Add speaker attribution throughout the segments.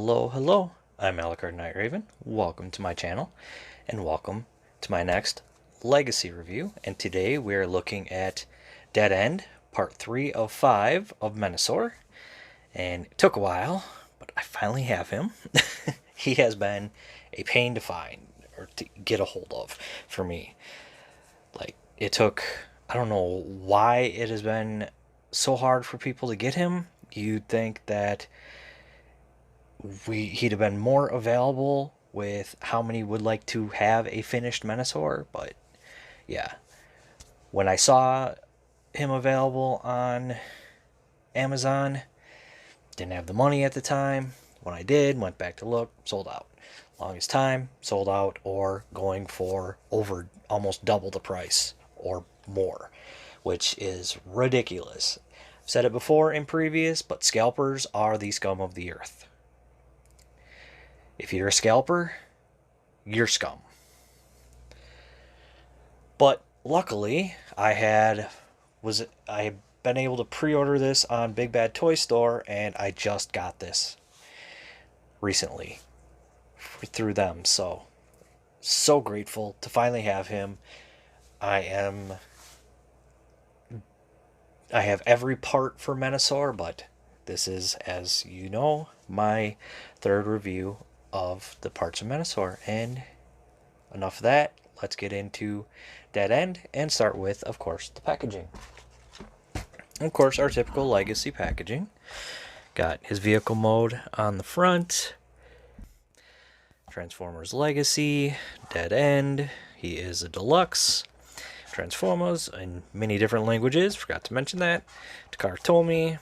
Speaker 1: Hello. I'm Alucard Night Raven. Welcome to my channel, and welcome to my next Legacy review. And today we are looking at Dead End, Part 3 of 5 of Menasor. And it took a while, but I finally have him. He has been a pain to find, or to get a hold of for me. Like, it took, I don't know why it has been so hard for people to get him. You'd think that he'd have been more available with how many would like to have a finished Menasor, but yeah. When I saw him available on Amazon, didn't have the money at the time. When I did, went back to look, sold out. Longest time, sold out, or going for over almost double the price or more, which is ridiculous. I've said it before in previous, but scalpers are the scum of the earth. If you're a scalper, you're scum. But luckily, I had been able to pre-order this on Big Bad Toy Store, and I just got this recently through them. So grateful to finally have him. I have every part for Menasor, but this is, as you know, my third review of the parts of Menasor. And enough of that, let's get into Dead End and start with, of course, the packaging. Of course, our typical Legacy packaging. Got his vehicle mode on the front. Transformers Legacy, Dead End. He is a deluxe. Transformers in many different languages, forgot to mention that. Takar Tomy.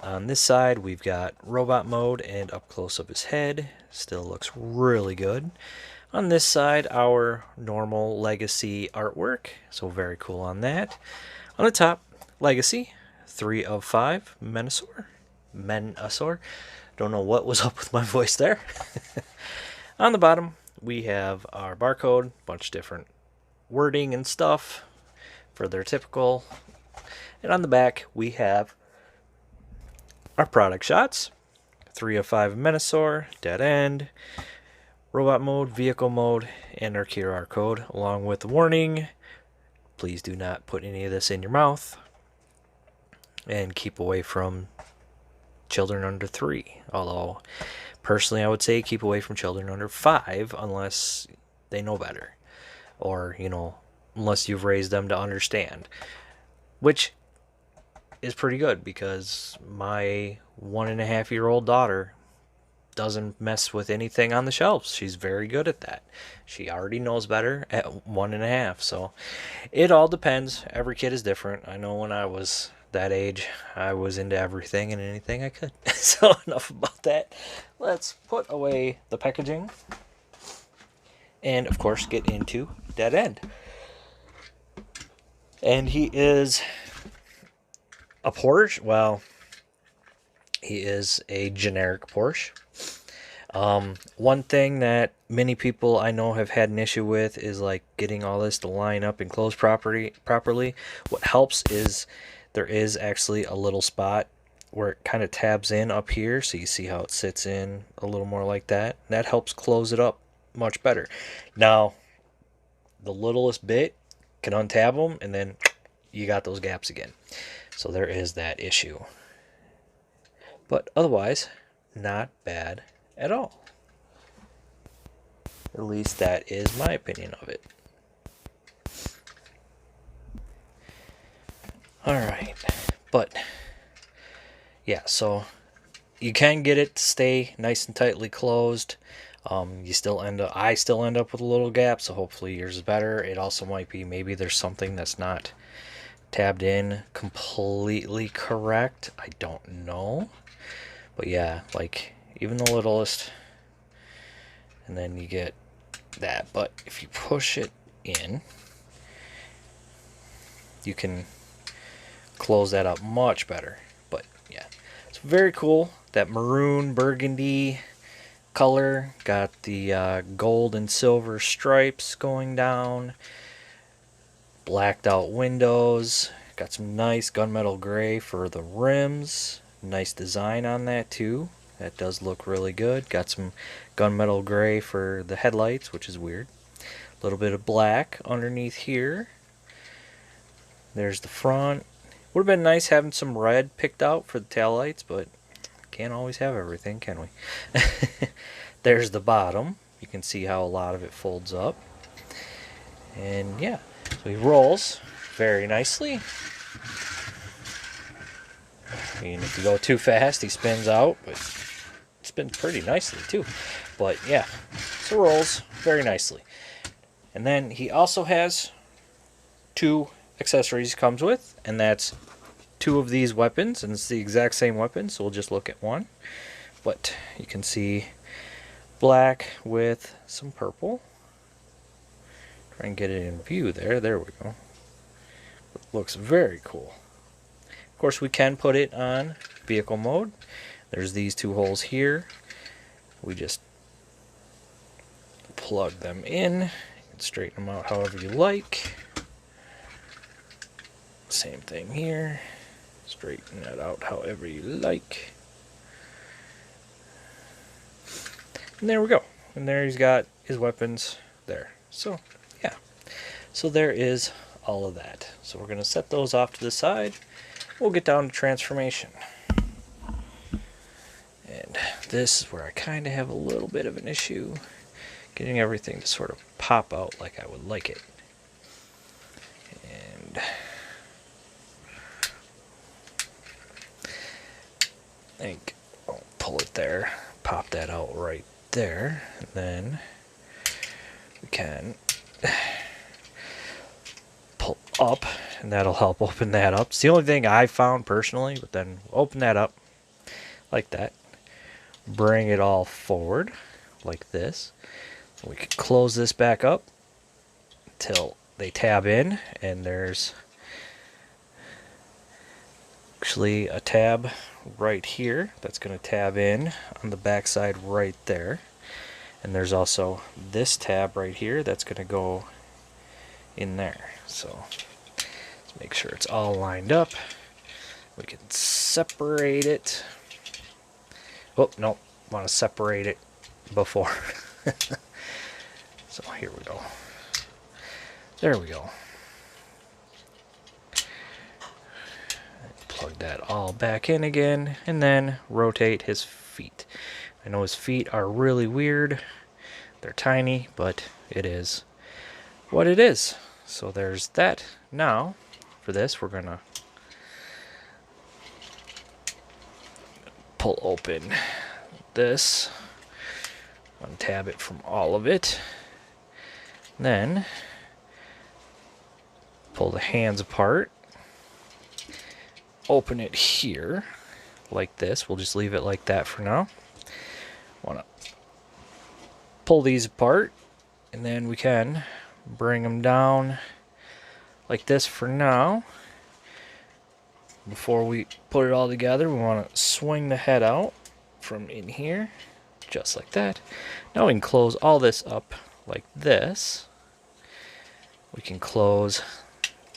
Speaker 1: On this side, we've got robot mode and up close of his head. Still looks really good. On this side, our normal Legacy artwork. So very cool on that. On the top, Legacy, 3 of 5, Menasor. Don't know what was up with my voice there. On the bottom, we have our barcode, bunch of different wording and stuff for their typical. And on the back, we have our product shots. 3 of 5 Menasor, Dead End, robot mode, vehicle mode, and our QR code, along with the warning. Please do not put any of this in your mouth. And keep away from children under 3. Although, personally, I would say keep away from children under 5 unless they know better. Or, unless you've raised them to understand. Which is pretty good, because my 1.5-year-old daughter doesn't mess with anything on the shelves. She's very good at that. She already knows better at 1.5. So it all depends. Every kid is different. I know when I was that age, I was into everything and anything I could. So enough about that. Let's put away the packaging and, of course, get into Dead End. And he is a Porsche. Well, he is a generic Porsche. One thing that many people I know have had an issue with is like getting all this to line up and close properly. What helps is there is actually a little spot where it kind of tabs in up here, so you see how it sits in a little more like that. That helps close it up much better. Now, the littlest bit can untab them, and then you got those gaps again. So there is that issue. But otherwise, not bad at all. At least that is my opinion of it. Alright, but yeah, so you can get it to stay nice and tightly closed. I still end up with a little gap, so hopefully yours is better. It also might be maybe there's something that's not tabbed in completely correct. I don't know. But yeah, like even the littlest, and then you get that. But if you push it in, you can close that up much better. But yeah, it's very cool. That maroon burgundy color, got the gold and silver stripes going down, blacked out windows, got some nice gunmetal gray for the rims. Nice design on that too. That does look really good. Got some gunmetal gray for the headlights, which is weird. A little bit of black underneath here. There's the front. Would have been nice having some red picked out for the taillights, but can't always have everything, can we? There's the bottom. You can see how a lot of it folds up. And yeah, so he rolls very nicely. And if you go too fast, he spins out, but spins pretty nicely too. But yeah, so rolls very nicely. And then he also has 2 accessories he comes with, and that's 2 of these weapons, and it's the exact same weapon, so we'll just look at one. But you can see black with some purple. Try and get it in view there. There we go. It looks very cool. Of course, we can put it on vehicle mode. There's these 2 holes here. We just plug them in and straighten them out however you like. Same thing here. Straighten that out however you like. And there we go. And there he's got his weapons there. So, yeah. So there is all of that. So we're going to set those off to the side. We'll get down to transformation. And this is where I kind of have a little bit of an issue getting everything to sort of pop out like I would like it. And I think I'll pull it there, pop that out right there, and then we can pull up, and that'll help open that up. It's the only thing I found personally, but then open that up like that. Bring it all forward like this. We can close this back up until they tab in, and there's actually a tab right here that's going to tab in on the back side right there. And there's also this tab right here that's going to go in there. So let's make sure it's all lined up. We can separate it. Oh, no, want to separate it before. So here we go. There we go. Plug that all back in again, and then rotate his feet. I know his feet are really weird. They're tiny, but it is what it is. So there's that. Now, for this, we're going to pull open this, untab it from all of it, then pull the hands apart, open it here like this. We'll just leave it like that for now. Want to pull these apart, and then we can bring them down like this for now. Before we put it all together, we want to swing the head out from in here, just like that. Now we can close all this up like this. We can close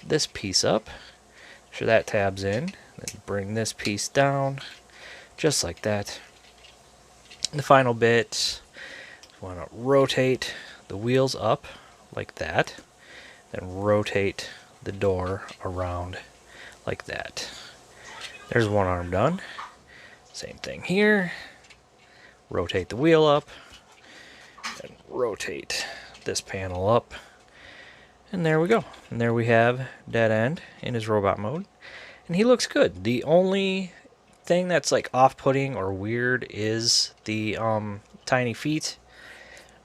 Speaker 1: this piece up, make sure that tabs in, then bring this piece down, just like that. And the final bit, we want to rotate the wheels up like that, then rotate the door around like that. There's one arm done. Same thing here. Rotate the wheel up, and rotate this panel up. And there we go. And there we have Dead End in his robot mode. And he looks good. The only thing that's like off-putting or weird is the tiny feet.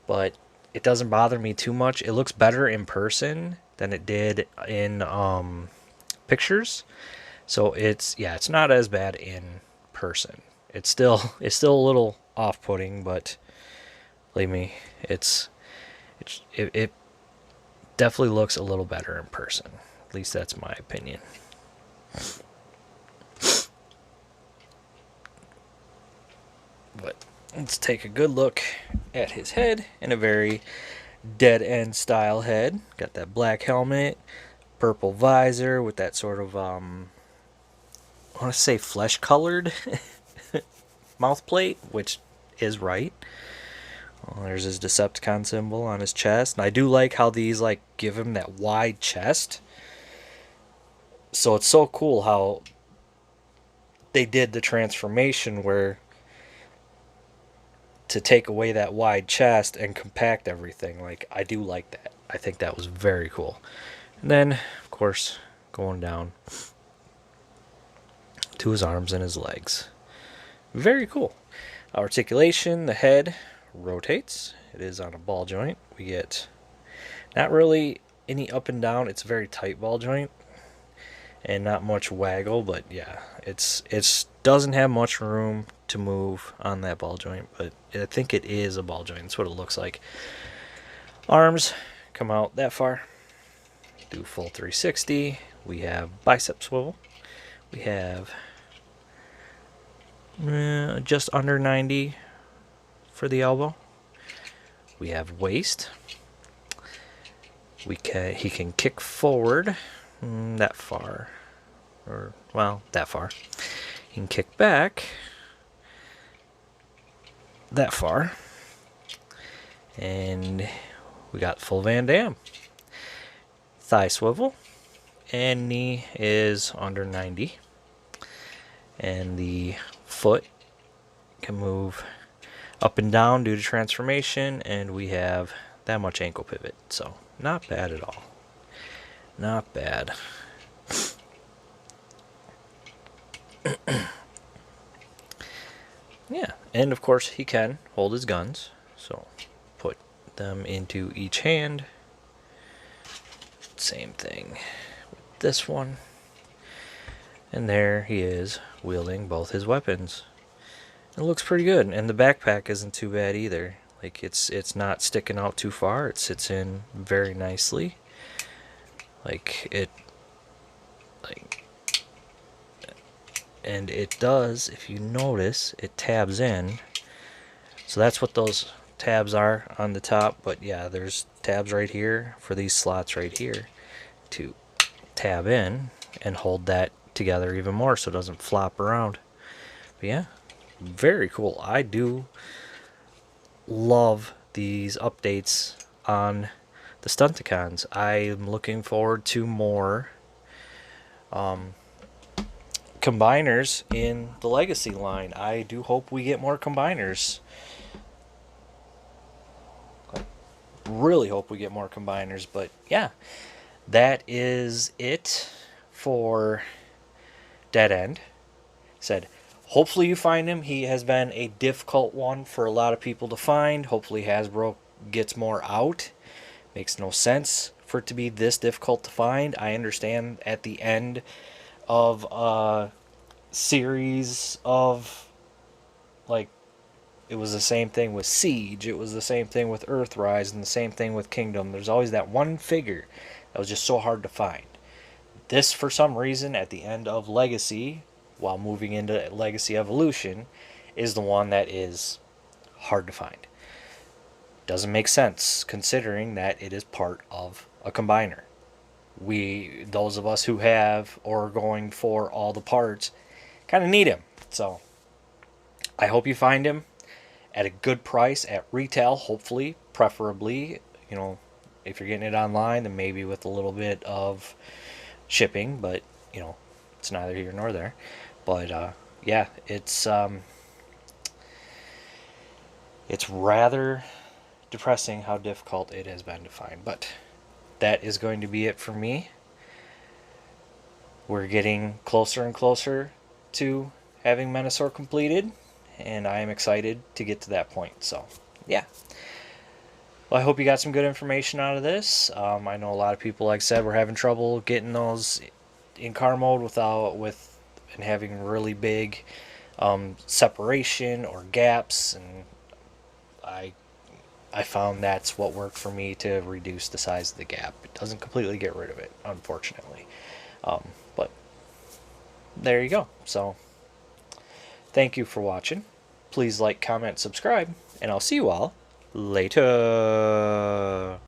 Speaker 1: But it doesn't bother me too much. It looks better in person than it did in pictures. So it's not as bad in person. It's still a little off-putting, but believe me, it definitely looks a little better in person. At least that's my opinion. But let's take a good look at his head, in a very Dead End style head. Got that black helmet, purple visor with that sort of I want to say flesh colored mouth plate, which is right. Well, there's his Decepticon symbol on his chest. And I do like how these like give him that wide chest. So it's so cool how they did the transformation where to take away that wide chest and compact everything. Like, I do like that. I think that was very cool. And then, of course, going down to his arms and his legs. Very cool. Articulation, the head rotates. It is on a ball joint. We get not really any up and down. It's a very tight ball joint and not much waggle, but yeah, it's doesn't have much room to move on that ball joint, but I think it is a ball joint. That's what it looks like. Arms come out that far. Do full 360. We have bicep swivel. We have just under 90 for the elbow. We have waist. He can kick forward that far, or well, that far. He can kick back that far, and we got full Van Damme. Thigh swivel, and knee is under 90, and the foot can move up and down due to transformation, and we have that much ankle pivot, so not bad at all. Not bad. Yeah, and of course he can hold his guns, so put them into each hand. Same thing with this one. And there he is wielding both his weapons. It looks pretty good, and the backpack isn't too bad either. Like, it's not sticking out too far. It sits in very nicely. And it does, if you notice, it tabs in. So that's what those tabs are on the top. But yeah, there's tabs right here for these slots right here to tab in and hold that together even more so it doesn't flop around. But yeah, very cool. I do love these updates on the Stunticons. I'm looking forward to more combiners in the Legacy line. I do hope we get more combiners. I really hope we get more combiners, but yeah, that is it for Dead End. Said, hopefully you find him. He has been a difficult one for a lot of people to find. Hopefully Hasbro gets more out. Makes no sense for it to be this difficult to find. I understand at the end of a series of, like, it was the same thing with Siege, it was the same thing with Earthrise, and the same thing with Kingdom. There's always that one figure that was just so hard to find. This, for some reason, at the end of Legacy, while moving into Legacy Evolution, is the one that is hard to find. Doesn't make sense, considering that it is part of a combiner. Those of us who have or are going for all the parts, kind of need him. So I hope you find him at a good price at retail, hopefully, preferably. You know, if you're getting it online, then maybe with a little bit of shipping, but you know, it's neither here nor there. But yeah, it's rather depressing how difficult it has been to find. But that is going to be it for me. We're getting closer and closer to having Menasor completed, and I am excited to get to that point. So yeah, well, I hope you got some good information out of this. I know a lot of people, like I said, were having trouble getting those in car mode and having really big separation or gaps, and I found that's what worked for me to reduce the size of the gap. It doesn't completely get rid of it, unfortunately, but there you go. So thank you for watching. Please like, comment, subscribe, and I'll see you all later.